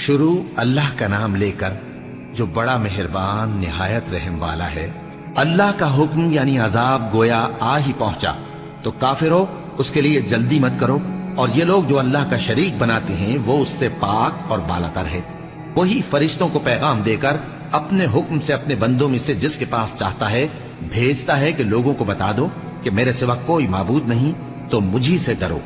شروع اللہ کا نام لے کر جو بڑا مہربان نہایت رحم والا ہے۔ اللہ کا حکم یعنی عذاب گویا آ ہی پہنچا تو کافرو اس کے لیے جلدی مت کرو، اور یہ لوگ جو اللہ کا شریک بناتے ہیں وہ اس سے پاک اور بالاتر ہے۔ وہی فرشتوں کو پیغام دے کر اپنے حکم سے اپنے بندوں میں سے جس کے پاس چاہتا ہے بھیجتا ہے کہ لوگوں کو بتا دو کہ میرے سوا کوئی معبود نہیں، تو مجھی سے ڈرو۔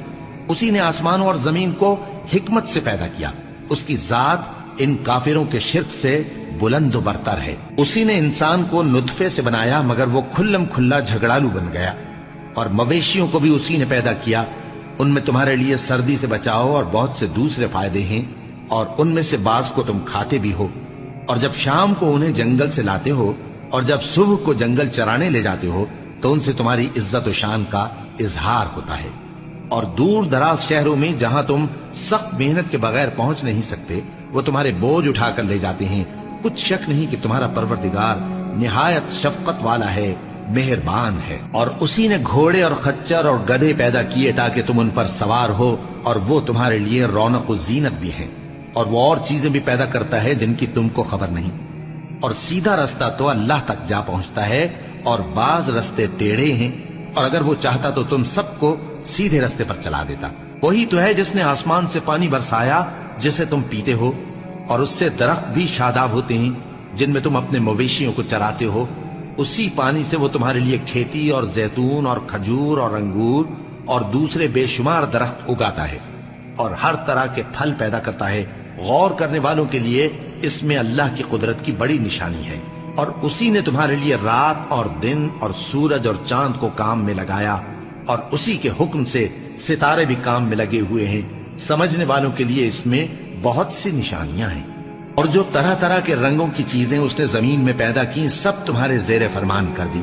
اسی نے آسمانوں اور زمین کو حکمت سے پیدا کیا، اس کی ذات ان کافروں کے شرک سے بلند و برتر ہے۔ اسی نے انسان کو نطفے سے بنایا مگر وہ کھلم کھلا جھگڑالو بن گیا، اور مویشیوں کو بھی اسی نے پیدا کیا، ان میں تمہارے لیے سردی سے بچاؤ اور بہت سے دوسرے فائدے ہیں، اور ان میں سے بعض کو تم کھاتے بھی ہو۔ اور جب شام کو انہیں جنگل سے لاتے ہو اور جب صبح کو جنگل چرانے لے جاتے ہو تو ان سے تمہاری عزت و شان کا اظہار ہوتا ہے۔ اور دور دراز شہروں میں جہاں تم سخت محنت کے بغیر پہنچ نہیں سکتے وہ تمہارے بوجھ اٹھا کر لے جاتے ہیں۔ کچھ شک نہیں کہ تمہارا پروردگار نہایت شفقت والا ہے، مہربان ہے۔ اور اسی نے گھوڑے اور خچر اور گدھے پیدا کیے تاکہ تم ان پر سوار ہو، اور وہ تمہارے لیے رونق و زینت بھی ہیں۔ اور وہ اور چیزیں بھی پیدا کرتا ہے جن کی تم کو خبر نہیں۔ اور سیدھا رستہ تو اللہ تک جا پہنچتا ہے، اور بعض رستے ٹیڑھے ہیں، اور اگر وہ چاہتا تو تم سب کو سیدھے رستے پر چلا دیتا۔ وہی تو ہے جس نے آسمان سے پانی برسایا جسے تم پیتے ہو، اور اس سے درخت بھی شاداب ہوتے ہیں جن میں تم اپنے مویشیوں کو چراتے ہو۔ اسی پانی سے وہ تمہارے لیے کھیتی اور زیتون اور کھجور اور انگور اور دوسرے بے شمار درخت اگاتا ہے، اور ہر طرح کے پھل پیدا کرتا ہے۔ غور کرنے والوں کے لیے اس میں اللہ کی قدرت کی بڑی نشانی ہے۔ اور اسی نے تمہارے لیے رات اور دن اور سورج اور چاند کو کام میں لگایا، اور اسی کے حکم سے ستارے بھی کام میں لگے ہوئے ہیں۔ سمجھنے والوں کے لیے اس میں بہت سی نشانیاں ہیں۔ اور جو طرح طرح کے رنگوں کی چیزیں اس نے زمین میں پیدا کی سب تمہارے زیر فرمان کر دی۔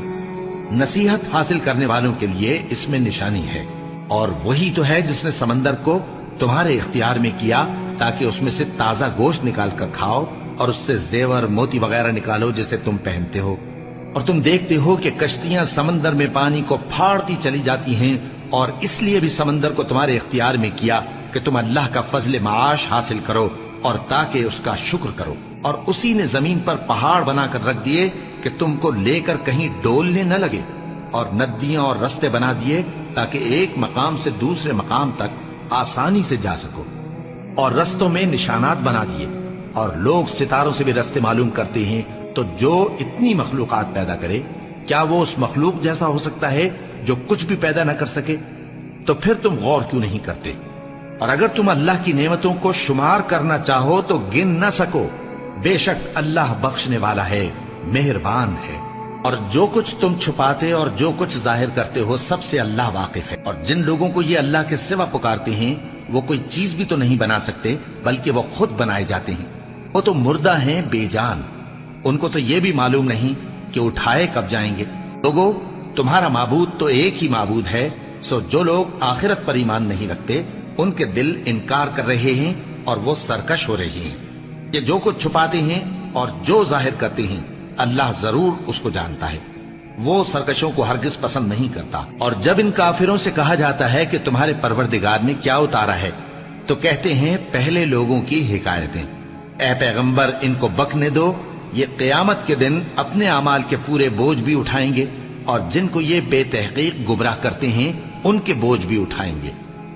نصیحت حاصل کرنے والوں کے لیے اس میں نشانی ہے۔ اور وہی تو ہے جس نے سمندر کو تمہارے اختیار میں کیا تاکہ اس میں سے تازہ گوشت نکال کر کھاؤ، اور اس سے زیور موتی وغیرہ نکالو جسے تم پہنتے ہو۔ اور تم دیکھتے ہو کہ کشتیاں سمندر میں پانی کو پھاڑتی چلی جاتی ہیں، اور اس لیے بھی سمندر کو تمہارے اختیار میں کیا کہ تم اللہ کا فضل معاش حاصل کرو اور تاکہ اس کا شکر کرو۔ اور اسی نے زمین پر پہاڑ بنا کر رکھ دیے کہ تم کو لے کر کہیں ڈولنے نہ لگے، اور ندیاں اور رستے بنا دیے تاکہ ایک مقام سے دوسرے مقام تک آسانی سے جا سکو، اور رستوں میں نشانات بنا دیے۔ اور لوگ ستاروں سے بھی رستے معلوم کرتے ہیں، تو جو اتنی مخلوقات پیدا کرے کیا وہ اس مخلوق جیسا ہو سکتا ہے جو کچھ بھی پیدا نہ کر سکے؟ تو پھر تم غور کیوں نہیں کرتے؟ اور اگر تم اللہ کی نعمتوں کو شمار کرنا چاہو تو گن نہ سکو۔ بے شک اللہ بخشنے والا ہے، مہربان ہے۔ اور جو کچھ تم چھپاتے اور جو کچھ ظاہر کرتے ہو سب سے اللہ واقف ہے۔ اور جن لوگوں کو یہ اللہ کے سوا پکارتے ہیں وہ کوئی چیز بھی تو نہیں بنا سکتے بلکہ وہ خود بنائے جاتے ہیں۔ وہ تو مردہ ہیں بے جان، ان کو تو یہ بھی معلوم نہیں کہ اٹھائے کب جائیں گے۔ لوگو تمہارا معبود تو ایک ہی معبود ہے، سو جو لوگ آخرت پر ایمان نہیں رکھتے ان کے دل انکار کر رہے ہیں اور وہ سرکش ہو رہے ہیں۔ یہ جو کچھ چھپاتے ہیں اور جو ظاہر کرتے ہیں اللہ ضرور اس کو جانتا ہے، وہ سرکشوں کو ہرگز پسند نہیں کرتا۔ اور جب ان کافروں سے کہا جاتا ہے کہ تمہارے پروردگار نے کیا اتارا ہے تو کہتے ہیں پہلے لوگوں کی حکایتیں۔ اے پیغمبر ان کو بکنے دو، یہ قیامت کے دن اپنے اعمال کے پورے بوجھ بھی اٹھائیں گے، اور جن کو یہ بے تحقیق گمراہ کرتے ہیں ان کے بوجھ بھی اٹھائیں گے۔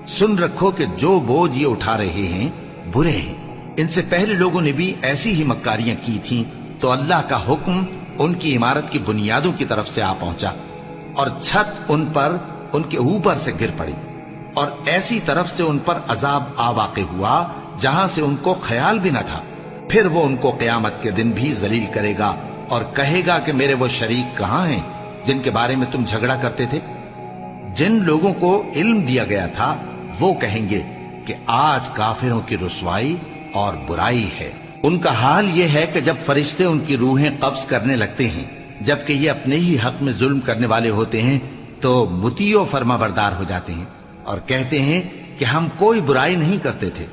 سن رکھو کہ جو بوجھ یہ اٹھا رہے ہیں برے ہیں۔ ان سے پہلے لوگوں نے بھی ایسی ہی مکاریاں کی تھیں تو اللہ کا حکم ان کی عمارت کی بنیادوں کی طرف سے آ پہنچا، اور چھت ان پر ان کے اوپر سے گر پڑی، اور ایسی طرف سے ان پر عذاب آ واقع ہوا جہاں سے ان کو خیال بھی نہ تھا۔ پھر وہ ان کو قیامت کے دن بھی ذلیل کرے گا اور کہے گا کہ میرے وہ شریک کہاں ہیں جن کے بارے میں تم جھگڑا کرتے تھے؟ جن لوگوں کو علم دیا گیا تھا وہ کہیں گے کہ آج کافروں کی رسوائی اور برائی ہے۔ ان کا حال یہ ہے کہ جب فرشتے ان کی روحیں قبض کرنے لگتے ہیں جبکہ یہ اپنے ہی حق میں ظلم کرنے والے ہوتے ہیں تو مطیع و فرما بردار ہو جاتے ہیں اور کہتے ہیں کہ ہم کوئی برائی نہیں کرتے تھے۔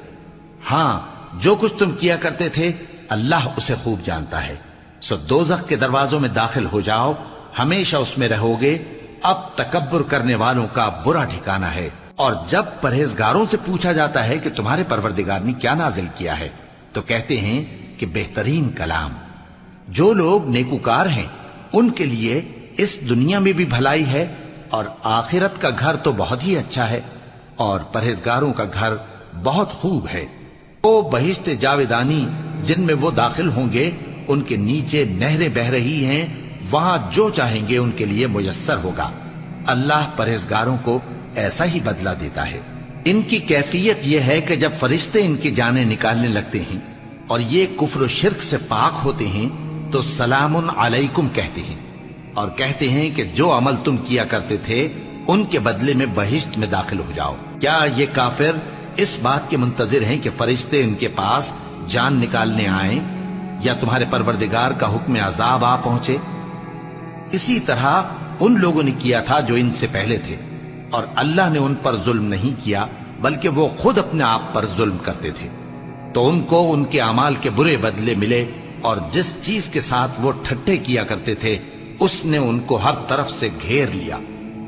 ہاں جو کچھ تم کیا کرتے تھے اللہ اسے خوب جانتا ہے۔ سو دوزخ کے دروازوں میں داخل ہو جاؤ، ہمیشہ اس میں رہو گے، اب تکبر کرنے والوں کا برا ٹھکانہ ہے۔ اور جب پرہیزگاروں سے پوچھا جاتا ہے کہ تمہارے پروردگار نے کیا نازل کیا ہے تو کہتے ہیں کہ بہترین کلام. جو لوگ نیکوکار ہیں ان کے لیے اس دنیا میں بھی بھلائی ہے اور آخرت کا گھر تو بہت ہی اچھا ہے، اور پرہیزگاروں کا گھر بہت خوب ہے. وہ بہشت جاویدانی جن میں وہ داخل ہوں گے، ان کے نیچے نہریں بہہ رہی ہیں، وہاں جو چاہیں گے ان کے لیے میسر ہوگا. اللہ پرہیزگاروں کو ایسا ہی بدلہ دیتا ہے. ان کی کیفیت یہ ہے کہ جب فرشتے ان کی جانیں نکالنے لگتے ہیں اور یہ کفر و شرک سے پاک ہوتے ہیں تو سلام علیکم کہتے ہیں، اور کہتے ہیں کہ جو عمل تم کیا کرتے تھے ان کے بدلے میں بہشت میں داخل ہو جاؤ. کیا یہ کافر اس بات کے منتظر ہیں کہ فرشتے ان کے پاس جان نکالنے آئیں یا تمہارے پروردگار کا حکم عذاب آ پہنچے؟ اسی طرح ان لوگوں نے کیا تھا جو ان سے پہلے تھے، اور اللہ نے ان پر ظلم نہیں کیا بلکہ وہ خود اپنے آپ پر ظلم کرتے تھے. تو ان کو ان کے اعمال کے برے بدلے ملے، اور جس چیز کے ساتھ وہ ٹھٹھے کیا کرتے تھے اس نے ان کو ہر طرف سے گھیر لیا.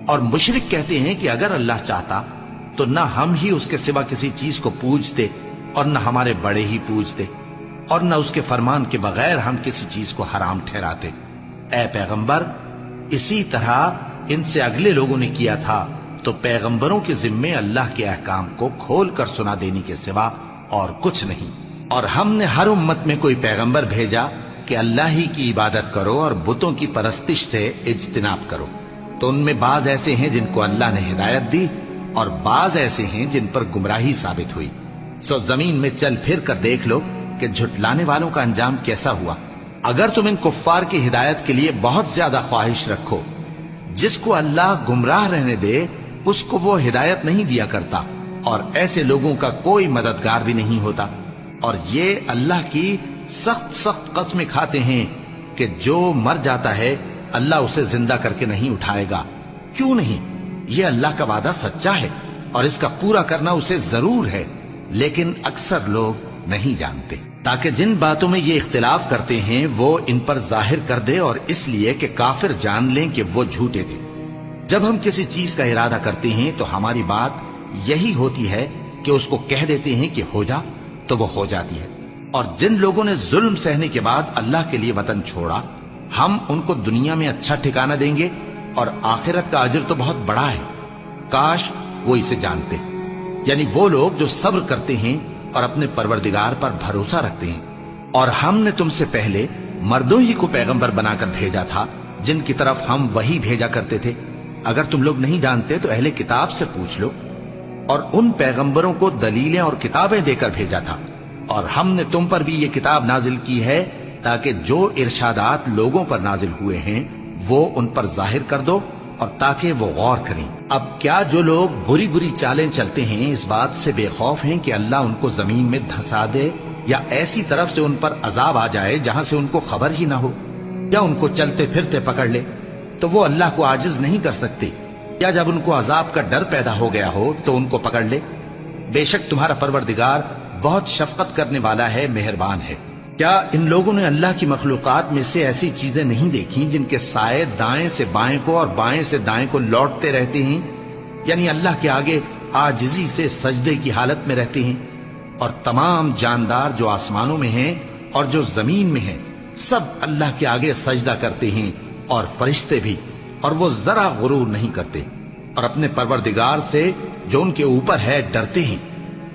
اور مشرک کہتے ہیں کہ اگر اللہ چاہتا تو نہ ہم ہی اس کے سوا کسی چیز کو پوجتے اور نہ ہمارے بڑے ہی پوجتے، اور نہ اس کے فرمان کے بغیر ہم کسی چیز کو حرام ٹھہراتے. اے پیغمبر، اسی طرح ان سے اگلے لوگوں نے کیا تھا، تو پیغمبروں کے ذمے اللہ کے احکام کو کھول کر سنا دینے کے سوا اور کچھ نہیں. اور ہم نے ہر امت میں کوئی پیغمبر بھیجا کہ اللہ ہی کی عبادت کرو اور بتوں کی پرستش سے اجتناب کرو. تو ان میں بعض ایسے ہیں جن کو اللہ نے ہدایت دی اور بعض ایسے ہیں جن پر گمراہی ثابت ہوئی. سو زمین میں چل پھر کر دیکھ لو کہ جھٹلانے والوں کا انجام کیسا ہوا. اگر تم ان کفار کی ہدایت کے لیے بہت زیادہ خواہش رکھو، جس کو اللہ گمراہ رہنے دے اس کو وہ ہدایت نہیں دیا کرتا، اور ایسے لوگوں کا کوئی مددگار بھی نہیں ہوتا. اور یہ اللہ کی سخت سخت قسمیں کھاتے ہیں کہ جو مر جاتا ہے اللہ اسے زندہ کر کے نہیں اٹھائے گا. کیوں نہیں؟ یہ اللہ کا وعدہ سچا ہے اور اس کا پورا کرنا اسے ضرور ہے، لیکن اکثر لوگ نہیں جانتے. تاکہ جن باتوں میں یہ اختلاف کرتے ہیں وہ ان پر ظاہر کر دے، اور اس لیے کہ کافر جان لیں کہ وہ جھوٹے تھے. جب ہم کسی چیز کا ارادہ کرتے ہیں تو ہماری بات یہی ہوتی ہے کہ اس کو کہہ دیتے ہیں کہ ہو جا، تو وہ ہو جاتی ہے. اور جن لوگوں نے ظلم سہنے کے بعد اللہ کے لیے وطن چھوڑا، ہم ان کو دنیا میں اچھا ٹھکانہ دیں گے، اور آخرت کا اجر تو بہت بڑا ہے. کاش وہ اسے جانتے. یعنی وہ لوگ جو صبر کرتے ہیں اور اپنے پروردگار پر بھروسہ رکھتے ہیں. اور ہم نے تم سے پہلے مردوں ہی کو پیغمبر بنا کر بھیجا تھا جن کی طرف ہم وحی بھیجا کرتے تھے. اگر تم لوگ نہیں جانتے تو اہل کتاب سے پوچھ لو. اور ان پیغمبروں کو دلیلیں اور کتابیں دے کر بھیجا تھا، اور ہم نے تم پر بھی یہ کتاب نازل کی ہے تاکہ جو ارشادات لوگوں پر نازل ہوئے ہیں وہ ان پر ظاہر کر دو، اور تاکہ وہ غور کریں. اب کیا جو لوگ بری بری چالیں چلتے ہیں اس بات سے بے خوف ہیں کہ اللہ ان کو زمین میں دھسا دے، یا ایسی طرف سے ان پر عذاب آ جائے جہاں سے ان کو خبر ہی نہ ہو، یا ان کو چلتے پھرتے پکڑ لے تو وہ اللہ کو عاجز نہیں کر سکتے، یا جب ان کو عذاب کا ڈر پیدا ہو گیا ہو تو ان کو پکڑ لے؟ بے شک تمہارا پروردگار بہت شفقت کرنے والا ہے، مہربان ہے. کیا ان لوگوں نے اللہ کی مخلوقات میں سے ایسی چیزیں نہیں دیکھی جن کے سائے دائیں سے بائیں کو اور بائیں سے دائیں کو لوٹتے رہتے ہیں؟ یعنی اللہ کے آگے عاجزی سے سجدے کی حالت میں رہتے ہیں. اور تمام جاندار جو آسمانوں میں ہیں اور جو زمین میں ہیں سب اللہ کے آگے سجدہ کرتے ہیں، اور فرشتے بھی، اور وہ ذرا غرور نہیں کرتے، اور اپنے پروردگار سے جو ان کے اوپر ہے ڈرتے ہیں،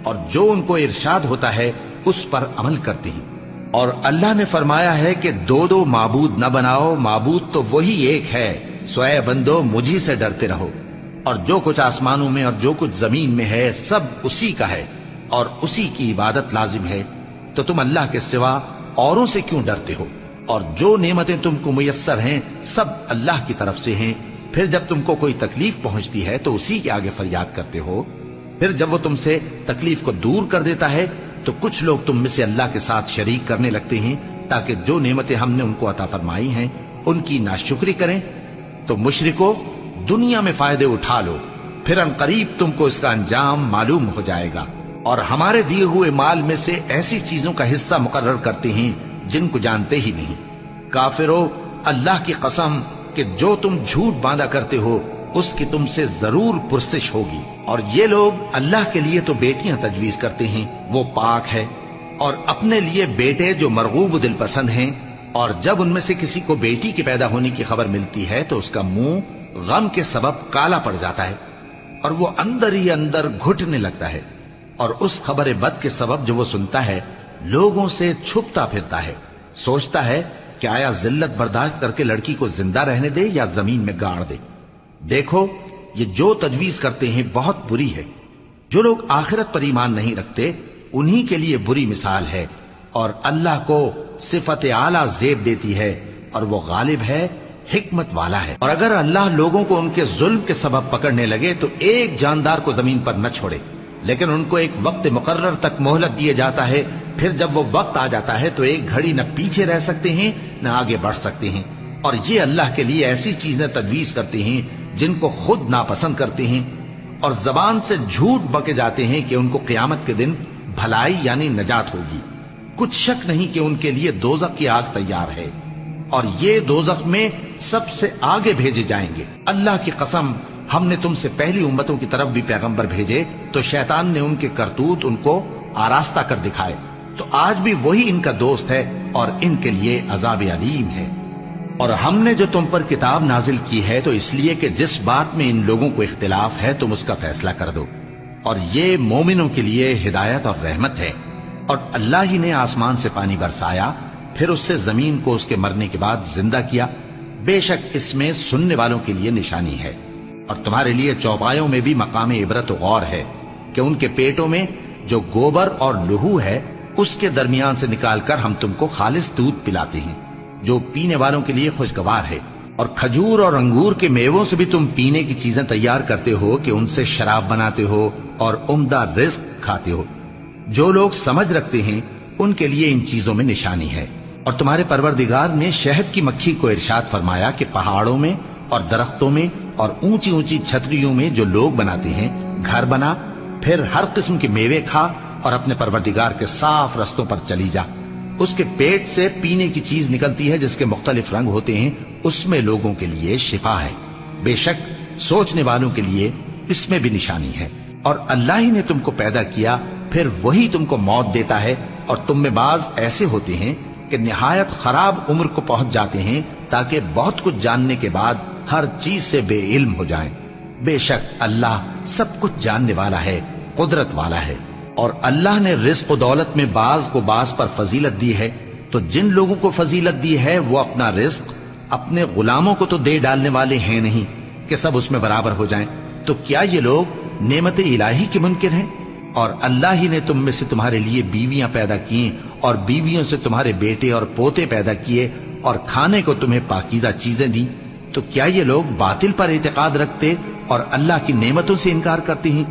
اور جو ان کو ارشاد ہوتا ہے اس پر عمل کرتے ہیں. اور اللہ نے فرمایا ہے کہ دو دو معبود نہ بناؤ، معبود تو وہی ایک ہے، سو اے بندو مجھی سے ڈرتے رہو. اور جو کچھ آسمانوں میں اور جو کچھ زمین میں ہے سب اسی کا ہے، اور اسی کی عبادت لازم ہے. تو تم اللہ کے سوا اوروں سے کیوں ڈرتے ہو؟ اور جو نعمتیں تم کو میسر ہیں سب اللہ کی طرف سے ہیں. پھر جب تم کو کوئی تکلیف پہنچتی ہے تو اسی کے آگے فریاد کرتے ہو. پھر جب وہ تم سے تکلیف کو دور کر دیتا ہے تو کچھ لوگ تم میں سے اللہ کے ساتھ شریک کرنے لگتے ہیں تاکہ جو نعمتیں ہم نے ان کو عطا فرمائی ہیں ان کی ناشکری کریں. تو مشرکو، دنیا میں فائدے اٹھا لو، پھر ان قریب تم کو اس کا انجام معلوم ہو جائے گا. اور ہمارے دیے ہوئے مال میں سے ایسی چیزوں کا حصہ مقرر کرتے ہیں جن کو جانتے ہی نہیں. کافرو، اللہ کی قسم کہ جو تم جھوٹ باندھا کرتے ہو اس کی تم سے ضرور پرسش ہوگی. اور یہ لوگ اللہ کے لیے تو بیٹیاں تجویز کرتے ہیں، وہ پاک ہے، اور اپنے لیے بیٹے جو مرغوب و دل پسند ہیں، اور جب ان میں سے کسی کو بیٹی کے پیدا ہونے کی خبر ملتی ہے تو اس کا منہ غم کے سبب کالا پڑ جاتا ہے اور وہ اندر ہی اندر گھٹنے لگتا ہے، اور اس خبر بد کے سبب جو وہ سنتا ہے لوگوں سے چھپتا پھرتا ہے، سوچتا ہے کہ آیا ذلت برداشت کر کے لڑکی کو زندہ رہنے دے یا زمین میں گاڑ دے۔ دیکھو یہ جو تجویز کرتے ہیں بہت بری ہے۔ جو لوگ آخرت پر ایمان نہیں رکھتے انہی کے لیے بری مثال ہے، اور اللہ کو صفت اعلیٰ زیب دیتی ہے، اور وہ غالب ہے، حکمت والا ہے۔ اور اگر اللہ لوگوں کو ان کے ظلم کے سبب پکڑنے لگے تو ایک جاندار کو زمین پر نہ چھوڑے، لیکن ان کو ایک وقت مقرر تک مہلت دیے جاتا ہے، پھر جب وہ وقت آ جاتا ہے تو ایک گھڑی نہ پیچھے رہ سکتے ہیں نہ آگے بڑھ سکتے ہیں۔ اور یہ اللہ کے لیے ایسی چیزیں تجویز کرتے ہیں جن کو خود ناپسند کرتے ہیں، اور زبان سے جھوٹ بکے جاتے ہیں کہ ان کو قیامت کے دن بھلائی یعنی نجات ہوگی۔ کچھ شک نہیں کہ ان کے لیے دوزخ کی آگ تیار ہے، اور یہ دوزخ میں سب سے آگے بھیجے جائیں گے۔ اللہ کی قسم، ہم نے تم سے پہلی امتوں کی طرف بھی پیغمبر بھیجے تو شیطان نے ان کے کرتوت ان کو آراستہ کر دکھائے، تو آج بھی وہی ان کا دوست ہے اور ان کے لیے عذاب علیم ہے۔ اور ہم نے جو تم پر کتاب نازل کی ہے تو اس لیے کہ جس بات میں ان لوگوں کو اختلاف ہے تم اس کا فیصلہ کر دو، اور یہ مومنوں کے لیے ہدایت اور رحمت ہے۔ اور اللہ ہی نے آسمان سے پانی برسایا، پھر اس سے زمین کو اس کے مرنے کے بعد زندہ کیا، بے شک اس میں سننے والوں کے لیے نشانی ہے۔ اور تمہارے لیے چوپایوں میں بھی مقام عبرت و غور ہے کہ ان کے پیٹوں میں جو گوبر اور لہو ہے اس کے درمیان سے نکال کر ہم تم کو خالص دودھ پلاتے ہیں جو پینے والوں کے لیے خوشگوار ہے، اور کھجور اور انگور کے میووں سے بھی تم پینے کی چیزیں تیار کرتے ہو کہ ان سے شراب بناتے ہو اور عمدہ رزق کھاتے ہو۔ جو لوگ سمجھ رکھتے ہیں ان کے لیے ان چیزوں میں نشانی ہے۔ اور تمہارے پروردگار نے شہد کی مکھی کو ارشاد فرمایا کہ پہاڑوں میں اور درختوں میں اور اونچی اونچی چھتریوں میں جو لوگ بناتے ہیں گھر بنا، پھر ہر قسم کے میوے کھا اور اپنے پروردگار کے صاف رستوں پر چلی جا۔ اس کے پیٹ سے پینے کی چیز نکلتی ہے جس کے مختلف رنگ ہوتے ہیں، اس میں لوگوں کے لیے شفا ہے، بے شک سوچنے والوں کے لیے اس میں بھی نشانی ہے۔ اور اللہ ہی نے تم کو پیدا کیا، پھر وہی تم کو موت دیتا ہے، اور تم میں بعض ایسے ہوتے ہیں کہ نہایت خراب عمر کو پہنچ جاتے ہیں تاکہ بہت کچھ جاننے کے بعد ہر چیز سے بے علم ہو جائیں۔ بے شک اللہ سب کچھ جاننے والا ہے، قدرت والا ہے۔ اور اللہ نے رزق و دولت میں بعض کو بعض پر فضیلت دی ہے، تو جن لوگوں کو فضیلت دی ہے وہ اپنا رزق اپنے غلاموں کو تو دے ڈالنے والے ہیں نہیں کہ سب اس میں برابر ہو جائیں، تو کیا یہ لوگ نعمت الہی کے منکر ہیں؟ اور اللہ ہی نے تم میں سے تمہارے لیے بیویاں پیدا کی اور بیویوں سے تمہارے بیٹے اور پوتے پیدا کیے اور کھانے کو تمہیں پاکیزہ چیزیں دی، تو کیا یہ لوگ باطل پر اعتقاد رکھتے اور اللہ کی نعمتوں سے انکار کرتے ہیں؟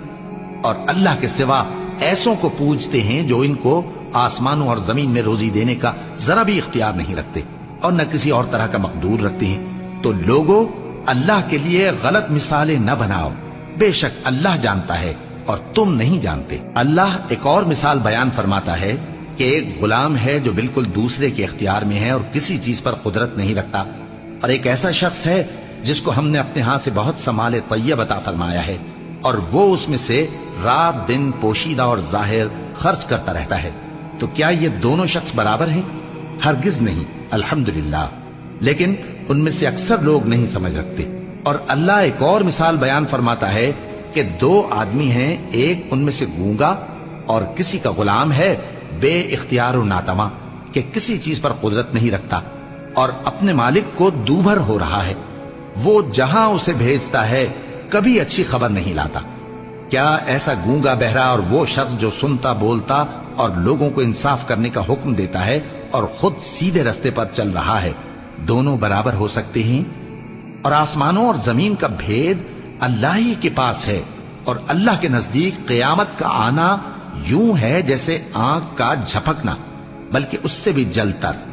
اور اللہ کے سوا ایسوں کو پوجتے ہیں جو ان کو آسمانوں اور زمین میں روزی دینے کا ذرا بھی اختیار نہیں رکھتے اور نہ کسی اور طرح کا مقدور رکھتے ہیں۔ تو لوگوں اللہ کے لیے غلط مثالیں نہ بناؤ، بے شک اللہ جانتا ہے اور تم نہیں جانتے۔ اللہ ایک اور مثال بیان فرماتا ہے کہ ایک غلام ہے جو بالکل دوسرے کے اختیار میں ہے اور کسی چیز پر قدرت نہیں رکھتا، اور ایک ایسا شخص ہے جس کو ہم نے اپنے ہاں سے بہت سا مال طیب عطا فرمایا ہے اور وہ اس میں سے رات دن پوشیدہ اور ظاہر خرچ کرتا رہتا ہے، تو کیا یہ دونوں شخص برابر ہیں؟ ہرگز نہیں، الحمدللہ، لیکن ان میں سے اکثر لوگ نہیں سمجھ رکھتے۔ اور اللہ ایک اور مثال بیان فرماتا ہے کہ دو آدمی ہیں، ایک ان میں سے گونگا اور کسی کا غلام ہے بے اختیار و ناتواں کہ کسی چیز پر قدرت نہیں رکھتا اور اپنے مالک کو دوبھر ہو رہا ہے، وہ جہاں اسے بھیجتا ہے کبھی اچھی خبر نہیں لاتا۔ کیا ایسا گونگا بہرا اور وہ شخص جو سنتا بولتا اور لوگوں کو انصاف کرنے کا حکم دیتا ہے اور خود سیدھے رستے پر چل رہا ہے، دونوں برابر ہو سکتے ہیں؟ اور آسمانوں اور زمین کا بھید اللہ ہی کے پاس ہے، اور اللہ کے نزدیک قیامت کا آنا یوں ہے جیسے آنکھ کا جھپکنا، بلکہ اس سے بھی جلتر۔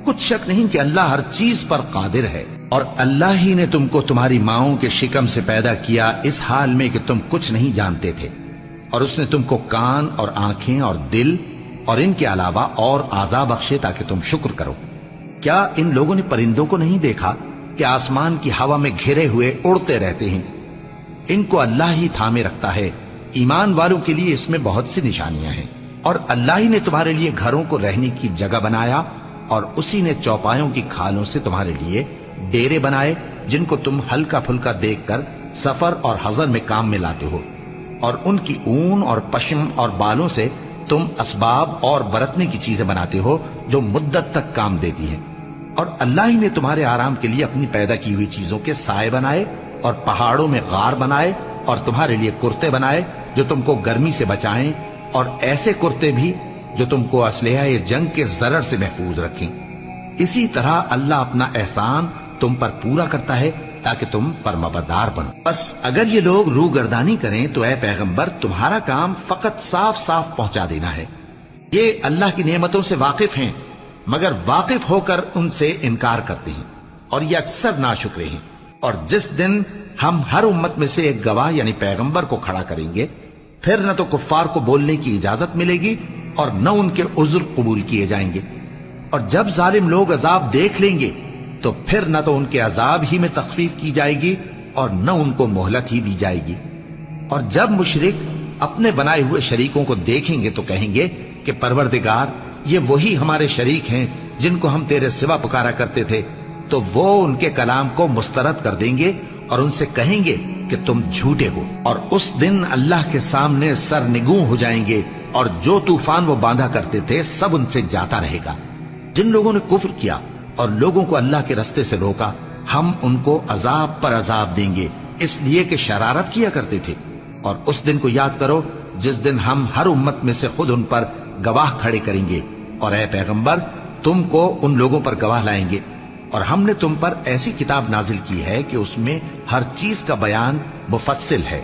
کچھ شک نہیں کہ اللہ ہر چیز پر قادر ہے۔ اور اللہ ہی نے تم کو تمہاری ماؤں کے شکم سے پیدا کیا اس حال میں کہ تم کچھ نہیں جانتے تھے، اور اس نے تم کو کان اور آنکھیں اور دل اور ان کے علاوہ اور اعضاء بخشے تاکہ تم شکر کرو۔ کیا ان لوگوں نے پرندوں کو نہیں دیکھا کہ آسمان کی ہوا میں گھرے ہوئے اڑتے رہتے ہیں؟ ان کو اللہ ہی تھامے رکھتا ہے۔ ایمان والوں کے لیے اس میں بہت سی نشانیاں ہیں۔ اور اللہ ہی نے تمہارے لیے گھروں کو رہنے کی جگہ بنایا، اور اسی نے چوپایوں کی کھالوں سے تمہارے لیے ڈیرے بنائے جن کو تم ہلکا پھلکا دیکھ کر سفر اور حضر میں کام میں لاتے ہو، اور ان کی اون اور پشم اور بالوں سے تم اسباب اور برتنے کی چیزیں بناتے ہو جو مدت تک کام دیتی ہیں۔ اور اللہ ہی نے تمہارے آرام کے لیے اپنی پیدا کی ہوئی چیزوں کے سائے بنائے، اور پہاڑوں میں غار بنائے، اور تمہارے لیے کرتے بنائے جو تم کو گرمی سے بچائیں، اور ایسے کرتے بھی جو تم کو اسلحہ جنگ کے ضرر سے محفوظ رکھیں۔ اسی طرح اللہ اپنا احسان تم پر پورا کرتا ہے تاکہ تم فرمانبردار بنو۔ بس اگر یہ لوگ روگردانی کریں تو اے پیغمبر تمہارا کام فقط صاف صاف پہنچا دینا ہے۔ یہ اللہ کی نعمتوں سے واقف ہیں مگر واقف ہو کر ان سے انکار کرتے ہیں، اور یہ اکثر ناشکرے ہیں۔ اور جس دن ہم ہر امت میں سے ایک گواہ یعنی پیغمبر کو کھڑا کریں گے، پھر نہ تو کفار کو بولنے کی اجازت ملے گی اور نہ ان کے عذر قبول کیے جائیں گے۔ اور جب ظالم لوگ عذاب دیکھ لیں گے تو پھر نہ تو ان کے عذاب ہی میں تخفیف کی جائے گی اور نہ ان کو مہلت ہی دی جائے گی۔ اور جب مشرک اپنے بنائے ہوئے شریکوں کو دیکھیں گے تو کہیں گے کہ پروردگار، یہ وہی ہمارے شریک ہیں جن کو ہم تیرے سوا پکارا کرتے تھے، تو وہ ان کے کلام کو مسترد کر دیں گے اور ان سے کہیں گے کہ تم جھوٹے ہو۔ اور اس دن اللہ کے سامنے سرنگوں ہو جائیں گے، اور جو طوفان وہ باندھا کرتے تھے سب ان سے جاتا رہے گا۔ جن لوگوں نے کفر کیا اور لوگوں کو اللہ کے رستے سے روکا، ہم ان کو عذاب پر عذاب دیں گے اس لیے کہ شرارت کیا کرتے تھے۔ اور اس دن کو یاد کرو جس دن ہم ہر امت میں سے خود ان پر گواہ کھڑے کریں گے، اور اے پیغمبر تم کو ان لوگوں پر گواہ لائیں گے۔ اور ہم نے تم پر ایسی کتاب نازل کی ہے کہ اس میں ہر چیز کا بیان مفصل ہے،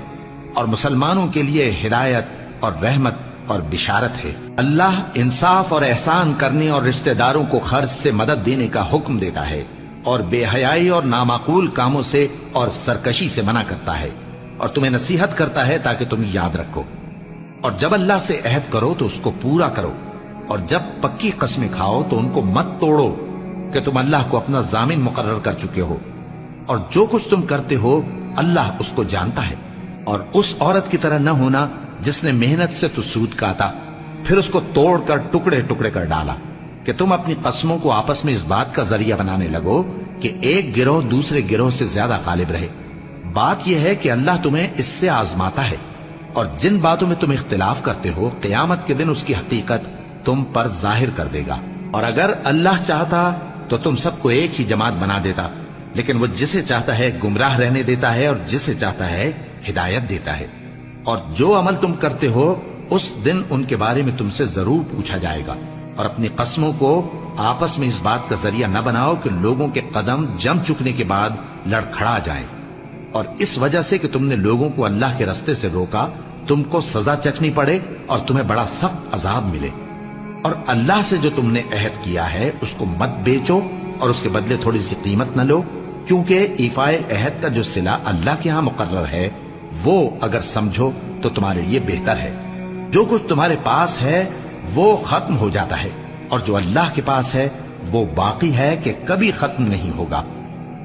اور مسلمانوں کے لیے ہدایت اور رحمت اور بشارت ہے۔ اللہ انصاف اور احسان کرنے اور رشتہ داروں کو خرچ سے مدد دینے کا حکم دیتا ہے، اور بے حیائی اور نامعقول کاموں سے اور سرکشی سے منع کرتا ہے، اور تمہیں نصیحت کرتا ہے تاکہ تم یاد رکھو۔ اور جب اللہ سے عہد کرو تو اس کو پورا کرو، اور جب پکی قسمیں کھاؤ تو ان کو مت توڑو کہ تم اللہ کو اپنا ضامن مقرر کر چکے ہو، اور جو کچھ تم کرتے ہو اللہ اس کو جانتا ہے۔ اور اس عورت کی طرح نہ ہونا جس نے محنت سے تو سود کاتا پھر اس کو توڑ کر ٹکڑے ٹکڑے کر ڈالا، کہ تم اپنی قسموں کو آپس میں اس بات کا ذریعہ بنانے لگو کہ ایک گروہ دوسرے گروہ سے زیادہ غالب رہے۔ بات یہ ہے کہ اللہ تمہیں اس سے آزماتا ہے، اور جن باتوں میں تم اختلاف کرتے ہو قیامت کے دن اس کی حقیقت تم پر ظاہر کر دے گا۔ اور اگر اللہ چاہتا تو تم سب کو ایک ہی جماعت بنا دیتا، لیکن وہ جسے چاہتا ہے گمراہ رہنے دیتا ہے اور جسے چاہتا ہے ہدایت دیتا ہے۔ اور جو عمل تم کرتے ہو اس دن ان کے بارے میں تم سے ضرور پوچھا جائے گا۔ اور اپنی قسموں کو آپس میں اس بات کا ذریعہ نہ بناؤ کہ لوگوں کے قدم جم چکنے کے بعد لڑکھڑا جائیں، اور اس وجہ سے کہ تم نے لوگوں کو اللہ کے رستے سے روکا تم کو سزا چکھنی پڑے اور تمہیں بڑا سخت عذاب ملے۔ اور اللہ سے جو تم نے عہد کیا ہے اس کو مت بیچو اور اس کے بدلے تھوڑی سی قیمت نہ لو، کیونکہ ایفائے عہد کا جو صلہ اللہ کے ہاں مقرر ہے وہ اگر سمجھو تو تمہارے لیے بہتر ہے۔ جو کچھ تمہارے پاس ہے وہ ختم ہو جاتا ہے، اور جو اللہ کے پاس ہے وہ باقی ہے کہ کبھی ختم نہیں ہوگا۔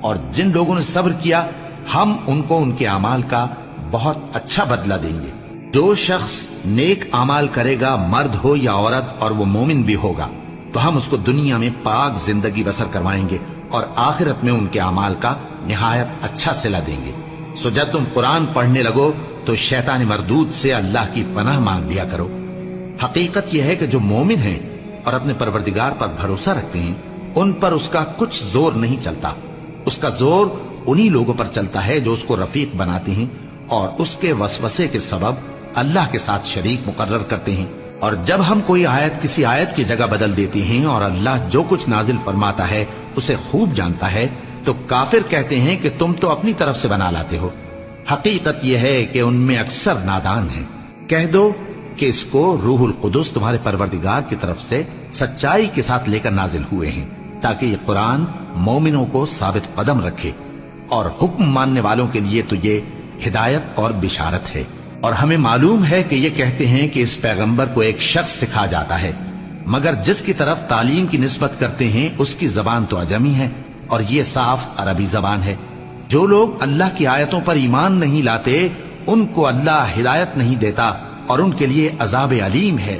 اور جن لوگوں نے صبر کیا ہم ان کو ان کے اعمال کا بہت اچھا بدلہ دیں گے۔ جو شخص نیک اعمال کرے گا مرد ہو یا عورت اور وہ مومن بھی ہوگا تو ہم اس کو دنیا میں پاک زندگی بسر کروائیں گے اور آخرت میں ان کے اعمال کا نہایت اچھا صلہ دیں گے۔ سو جب تم قرآن پڑھنے لگو تو شیطان مردود سے اللہ کی پناہ مانگ لیا کرو۔ حقیقت یہ ہے کہ جو مومن ہیں اور اپنے پروردگار پر بھروسہ رکھتے ہیں ان پر اس کا کچھ زور نہیں چلتا۔ اس کا زور انہی لوگوں پر چلتا ہے جو اس کو رفیق بناتے ہیں اور اس کے وسوسے کے سبب اللہ کے ساتھ شریک مقرر کرتے ہیں۔ اور جب ہم کوئی آیت کسی آیت کی جگہ بدل دیتے ہیں اور اللہ جو کچھ نازل فرماتا ہے اسے خوب جانتا ہے تو کافر کہتے ہیں کہ تم تو اپنی طرف سے بنا لاتے ہو۔ حقیقت یہ ہے کہ ان میں اکثر نادان ہیں۔ کہہ دو کہ اس کو روح القدس تمہارے پروردگار کی طرف سے سچائی کے ساتھ لے کر نازل ہوئے ہیں تاکہ یہ قرآن مومنوں کو ثابت قدم رکھے، اور حکم ماننے والوں کے لیے تو یہ ہدایت اور بشارت ہے۔ اور ہمیں معلوم ہے کہ یہ کہتے ہیں کہ اس پیغمبر کو ایک شخص سکھا جاتا ہے، مگر جس کی طرف تعلیم کی نسبت کرتے ہیں اس کی زبان تو عجمی ہے اور یہ صاف عربی زبان ہے۔ جو لوگ اللہ کی آیتوں پر ایمان نہیں لاتے ان کو اللہ ہدایت نہیں دیتا اور ان کے لیے عذاب علیم ہے۔